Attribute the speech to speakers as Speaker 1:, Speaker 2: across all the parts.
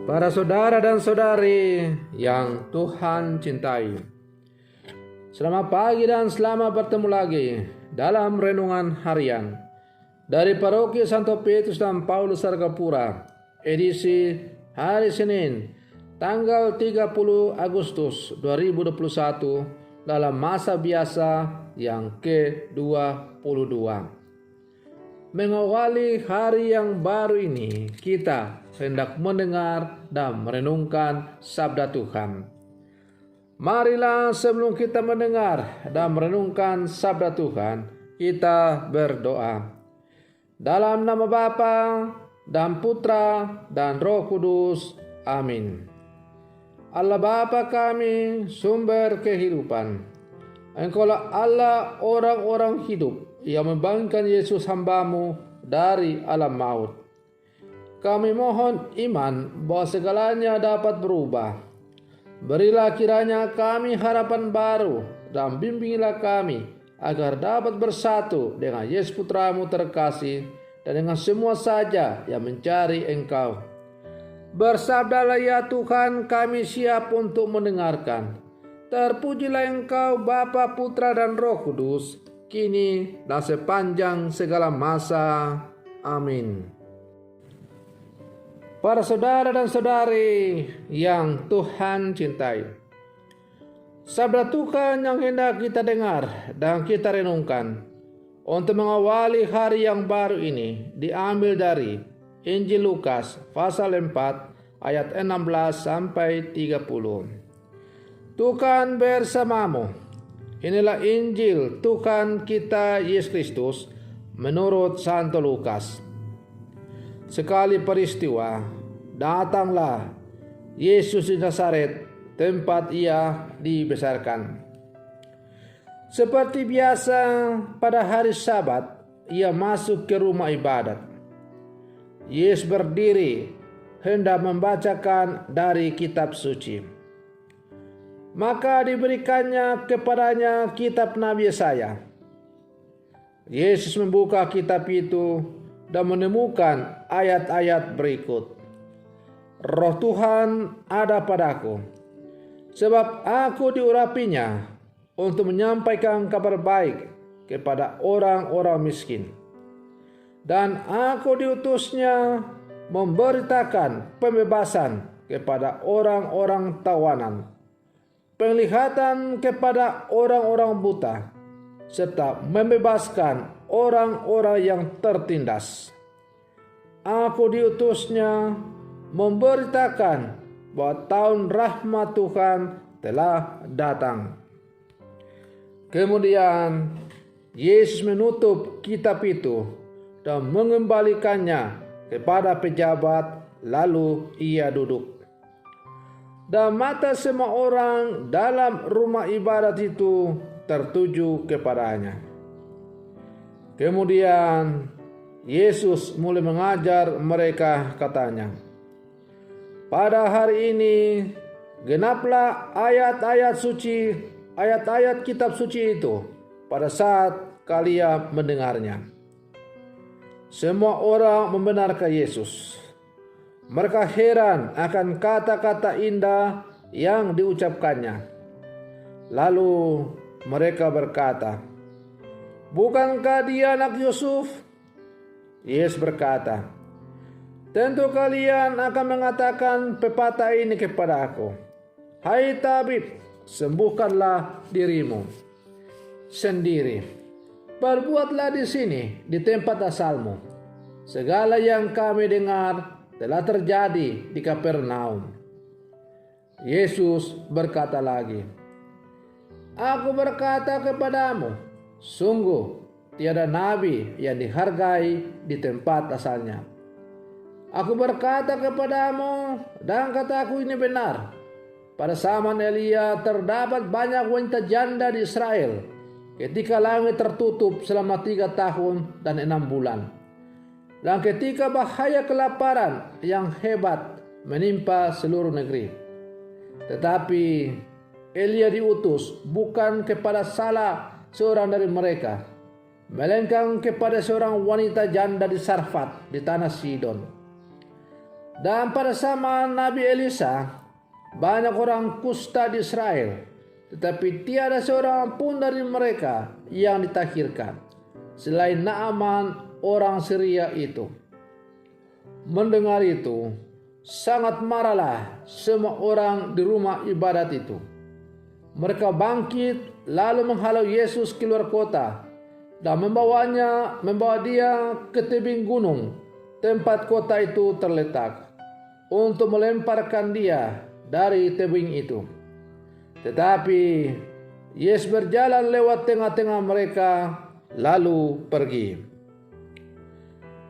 Speaker 1: Para saudara dan saudari yang Tuhan cintai, selamat pagi dan selamat bertemu lagi dalam renungan harian dari Paroki Santo Petrus dan Paulus Sargapura, edisi hari Senin, tanggal 30 Agustus 2021 dalam masa biasa yang ke-22. Mengawali hari yang baru ini, kita hendak mendengar dan merenungkan sabda Tuhan. Marilah sebelum kita mendengar dan merenungkan sabda Tuhan, kita berdoa. Dalam nama Bapa dan Putra dan Roh Kudus. Amin. Allah Bapa kami, sumber kehidupan. Engkaulah Allah orang-orang hidup yang membangkitkan Yesus hamba-Mu dari alam maut. Kami mohon iman bahwa segalanya dapat berubah. Berilah kiranya kami harapan baru dan bimbingilah kami agar dapat bersatu dengan Yesus Putra-Mu terkasih dan dengan semua saja yang mencari Engkau. Bersabdalah ya Tuhan, kami siap untuk mendengarkan. Terpujilah Engkau Bapa, Putra dan Roh Kudus, kini dan sepanjang segala masa. Amin. Para saudara dan saudari yang Tuhan cintai, sabda Tuhan yang hendak kita dengar dan kita renungkan untuk mengawali hari yang baru ini diambil dari Injil Lukas pasal 4 ayat 16 sampai 30. Tuhan bersamamu. Inilah Injil Tuhan kita Yesus Kristus menurut Santo Lukas. Sekali peristiwa, datanglah Yesus di Nazaret, tempat ia dibesarkan. Seperti biasa, pada hari Sabat, ia masuk ke rumah ibadat. Yesus berdiri, hendak membacakan dari kitab suci. Maka diberikannya kepadanya kitab Nabi Yesaya. Yesus membuka kitab itu dan menemukan ayat-ayat berikut. Roh Tuhan ada padaku, sebab aku diurapinya untuk menyampaikan kabar baik kepada orang-orang miskin. Dan aku diutusnya memberitakan pembebasan kepada orang-orang tawanan, penglihatan kepada orang-orang buta, serta membebaskan orang-orang yang tertindas. Aku diutusnya memberitakan bahwa tahun rahmat Tuhan telah datang. Kemudian Yesus menutup kitab itu dan mengembalikannya kepada pejabat, lalu ia duduk. Dan mata semua orang dalam rumah ibadat itu tertuju kepadanya. Kemudian Yesus mulai mengajar mereka, katanya, pada hari ini genaplah ayat-ayat kitab suci itu pada saat kalian mendengarnya. Semua orang membenarkan Yesus. Mereka heran akan kata-kata indah yang diucapkannya. Lalu mereka berkata, bukankah dia anak Yusuf? Yesus berkata, tentu kalian akan mengatakan pepatah ini kepada aku. Hai tabib, sembuhkanlah dirimu sendiri. Perbuatlah di sini, di tempat asalmu. Segala yang kami dengar telah terjadi di Kapernaum. Yesus berkata lagi, aku berkata kepadamu, sungguh tiada nabi yang dihargai di tempat asalnya. Aku berkata kepadamu, dan kataku ini benar, pada zaman Elia terdapat banyak wanita janda di Israel, ketika langit tertutup selama 3 tahun dan 6 bulan. Dan ketika bahaya kelaparan yang hebat menimpa seluruh negeri. Tetapi Elia diutus bukan kepada salah seorang dari mereka, melainkan kepada seorang wanita janda di Sarfat di tanah Sidon. Dan pada zaman Nabi Elisa, banyak orang kusta di Israel, tetapi tiada seorang pun dari mereka yang ditahirkan, selain Naaman orang Syria itu. Mendengar itu, sangat marahlah semua orang di rumah ibadat itu. Mereka bangkit lalu menghalau Yesus keluar kota dan membawa dia ke tebing gunung tempat kota itu terletak, untuk melemparkan dia dari tebing itu. Tetapi Yesus berjalan lewat tengah-tengah mereka lalu pergi.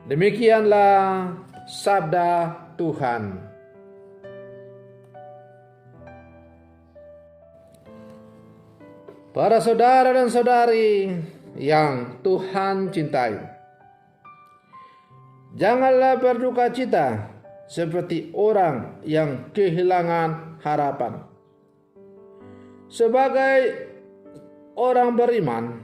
Speaker 1: Demikianlah sabda Tuhan. Para saudara dan saudari yang Tuhan cintai, janganlah berduka cita seperti orang yang kehilangan harapan. Sebagai orang beriman,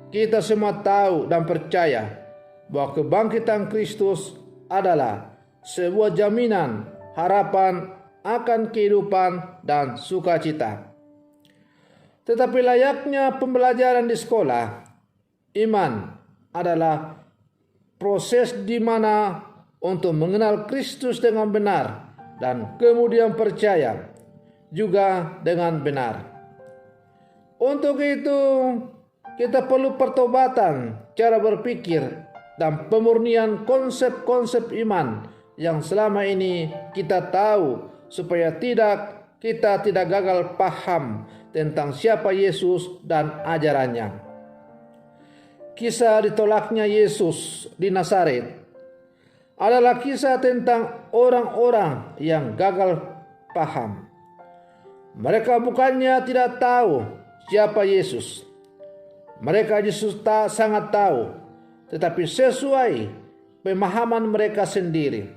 Speaker 1: kita semua tahu dan percaya bahwa kebangkitan Kristus adalah sebuah jaminan harapan akan kehidupan dan sukacita. Tetapi layaknya pembelajaran di sekolah, iman adalah proses di mana untuk mengenal Kristus dengan benar dan kemudian percaya juga dengan benar. Untuk itu, kita perlu pertobatan cara berpikir dan pemurnian konsep-konsep iman yang selama ini kita tahu, supaya kita tidak gagal paham tentang siapa Yesus dan ajarannya. Kisah ditolaknya Yesus di Nazaret adalah kisah tentang orang-orang yang gagal paham. Mereka bukannya tidak tahu siapa Yesus. Mereka sangat tahu, tetapi sesuai pemahaman mereka sendiri.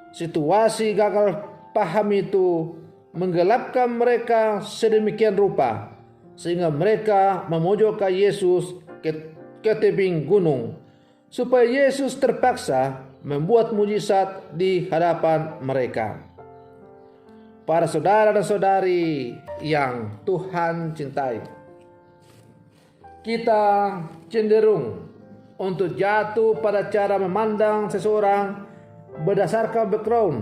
Speaker 1: Situasi gagal paham itu menggelapkan mereka sedemikian rupa, sehingga mereka memojokkan Yesus ke tebing gunung, supaya Yesus terpaksa membuat mujizat di hadapan mereka. Para saudara dan saudari yang Tuhan cintai, kita cenderung untuk jatuh pada cara memandang seseorang berdasarkan background,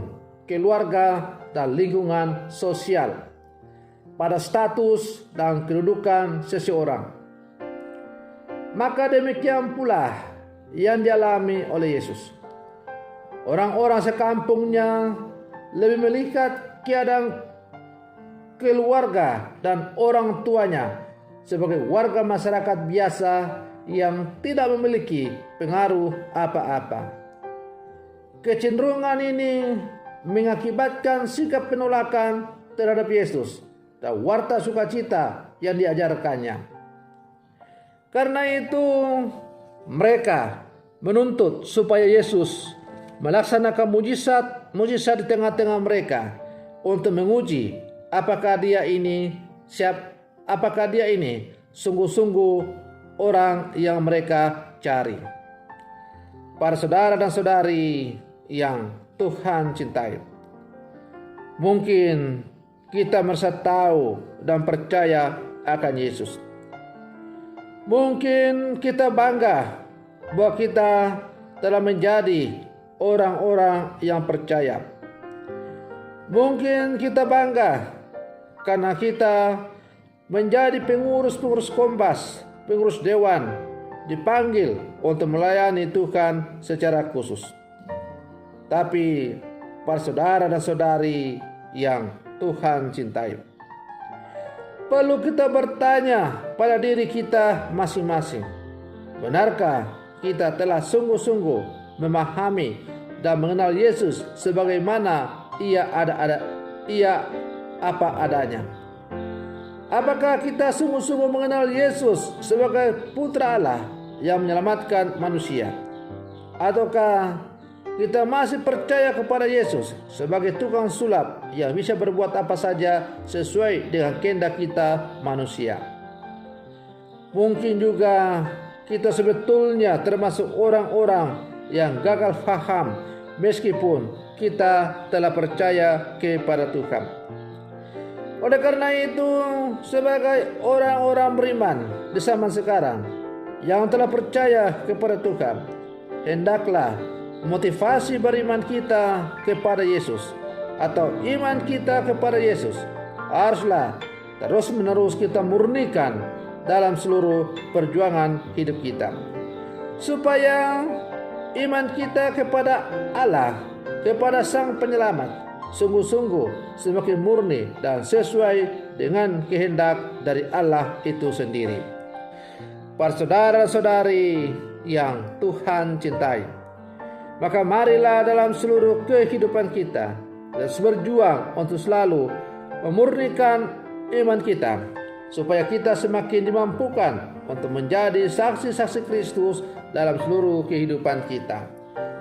Speaker 1: keluarga, dan lingkungan sosial, pada status dan kedudukan seseorang. Maka demikian pula yang dialami oleh Yesus. Orang-orang sekampungnya lebih melihat keadaan keluarga dan orang tuanya sebagai warga masyarakat biasa yang tidak memiliki pengaruh apa-apa. Kecenderungan ini mengakibatkan sikap penolakan terhadap Yesus dan warta sukacita yang diajarkannya. Karena itu, mereka menuntut supaya Yesus melaksanakan mujizat di tengah-tengah mereka untuk menguji apakah dia ini sungguh-sungguh orang yang mereka cari. Para saudara dan saudari yang Tuhan cintai, mungkin kita merasa tahu dan percaya akan Yesus. Mungkin kita bangga bahwa kita telah menjadi orang-orang yang percaya. Mungkin kita bangga karena kita menjadi pengurus Kompas, pengurus dewan, dipanggil untuk melayani Tuhan secara khusus. Tapi para saudara dan saudari yang Tuhan cintai, perlu kita bertanya pada diri kita masing-masing, benarkah kita telah sungguh-sungguh memahami dan mengenal Yesus sebagaimana ia apa adanya? Apakah kita sungguh-sungguh mengenal Yesus sebagai Putra Allah yang menyelamatkan manusia? Ataukah kita masih percaya kepada Yesus sebagai tukang sulap yang bisa berbuat apa saja sesuai dengan kehendak kita manusia? Mungkin juga kita sebetulnya termasuk orang-orang yang gagal paham meskipun kita telah percaya kepada Tuhan. Oleh karena itu, sebagai orang-orang beriman di zaman sekarang yang telah percaya kepada Tuhan, hendaklah motivasi beriman kita kepada Yesus atau iman kita kepada Yesus haruslah terus-menerus kita murnikan dalam seluruh perjuangan hidup kita, supaya iman kita kepada Allah, kepada Sang Penyelamat, sungguh-sungguh semakin murni dan sesuai dengan kehendak dari Allah itu sendiri. Para saudara-saudari yang Tuhan cintai, maka marilah dalam seluruh kehidupan kita terus berjuang untuk selalu memurnikan iman kita, supaya kita semakin dimampukan untuk menjadi saksi-saksi Kristus dalam seluruh kehidupan kita.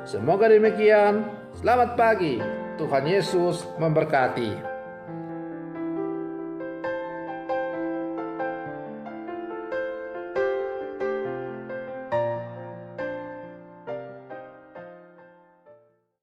Speaker 1: Semoga demikian. Selamat pagi. Tuhan Yesus memberkati.